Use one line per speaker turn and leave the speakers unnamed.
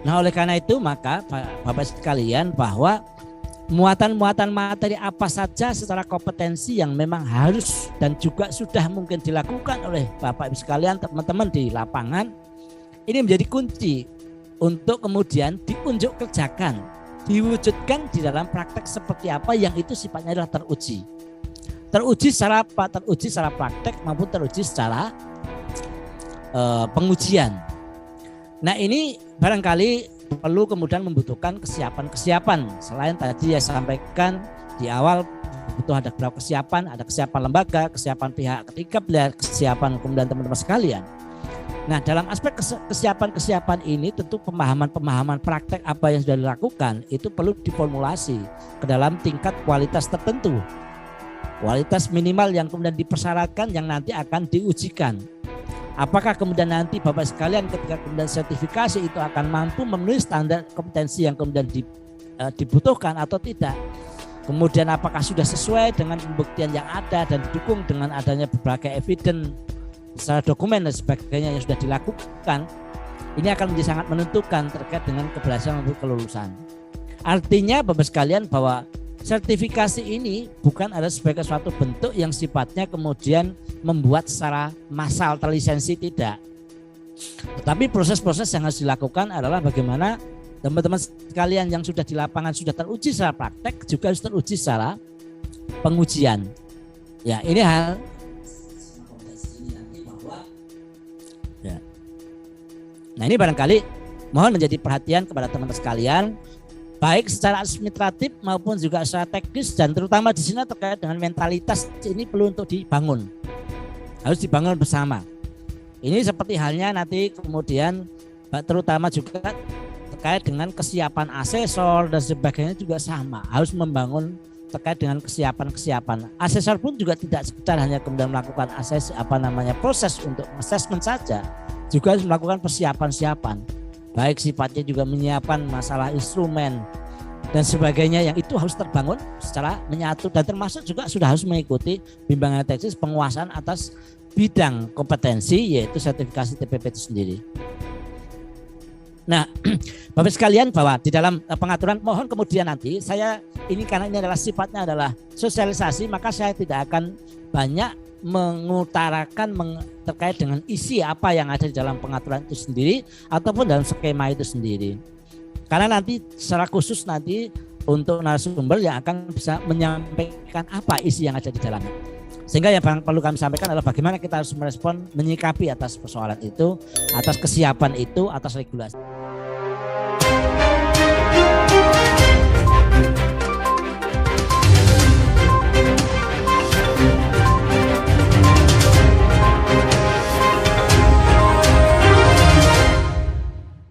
Nah, oleh karena itu maka Bapak sekalian bahwa muatan-muatan materi apa saja secara kompetensi yang memang harus dan juga sudah mungkin dilakukan oleh Bapak Ibu sekalian, teman-teman di lapangan, ini menjadi kunci untuk kemudian diunjuk kerjakan, diwujudkan di dalam praktek seperti apa yang itu sifatnya adalah teruji. Teruji secara apa? Teruji secara praktek maupun teruji secara pengujian. Nah, ini barangkali perlu kemudian membutuhkan kesiapan-kesiapan. Selain tadi saya sampaikan di awal butuh ada beberapa kesiapan, ada kesiapan lembaga, kesiapan pihak ketiga, kesiapan kemudian teman-teman sekalian. Nah, dalam aspek kesiapan-kesiapan ini tentu pemahaman-pemahaman praktek apa yang sudah dilakukan itu perlu diformulasi ke dalam tingkat kualitas tertentu. Kualitas minimal yang kemudian dipersyaratkan yang nanti akan diujikan. Apakah kemudian nanti Bapak sekalian ketika kemudian sertifikasi itu akan mampu memenuhi standar kompetensi yang kemudian dibutuhkan atau tidak. Kemudian apakah sudah sesuai dengan pembuktian yang ada dan didukung dengan adanya berbagai evidence secara dokumen dan sebagainya yang sudah dilakukan. Ini akan menjadi sangat menentukan terkait dengan keberhasilan untuk kelulusan. Artinya Bapak sekalian bahwa sertifikasi ini bukan ada sebagai suatu bentuk yang sifatnya kemudian membuat secara massal terlisensi, tidak. Tetapi proses-proses yang harus dilakukan adalah bagaimana teman-teman sekalian yang sudah di lapangan sudah teruji secara praktek juga harus teruji secara pengujian. Ya, ini hal. Ya. Nah, ini barangkali mohon menjadi perhatian kepada teman-teman sekalian, baik secara administratif maupun juga secara teknis, dan terutama di sini terkait dengan mentalitas ini perlu untuk dibangun, harus dibangun bersama. Ini seperti halnya nanti kemudian terutama juga terkait dengan kesiapan asesor dan sebagainya juga sama, harus membangun terkait dengan kesiapan-kesiapan. Asesor pun juga tidak sekedar hanya kemudian melakukan proses untuk assessment saja, juga harus melakukan persiapan-siapan. Baik sifatnya juga menyiapkan masalah instrumen dan sebagainya yang itu harus terbangun secara menyatu, dan termasuk juga sudah harus mengikuti bimbingan teknis penguasaan atas bidang kompetensi yaitu sertifikasi TPP itu sendiri. Nah, Bapak sekalian bahwa di dalam pengaturan mohon kemudian nanti saya ini karena ini adalah sifatnya adalah sosialisasi, maka saya tidak akan banyak mengutarakan terkait dengan isi apa yang ada di dalam pengaturan itu sendiri ataupun dalam skema itu sendiri. Karena nanti secara khusus nanti untuk narasumber yang akan bisa menyampaikan apa isi yang ada di dalamnya. Sehingga yang perlu kami sampaikan adalah bagaimana kita harus merespon, menyikapi atas persoalan itu, atas kesiapan itu, atas regulasi.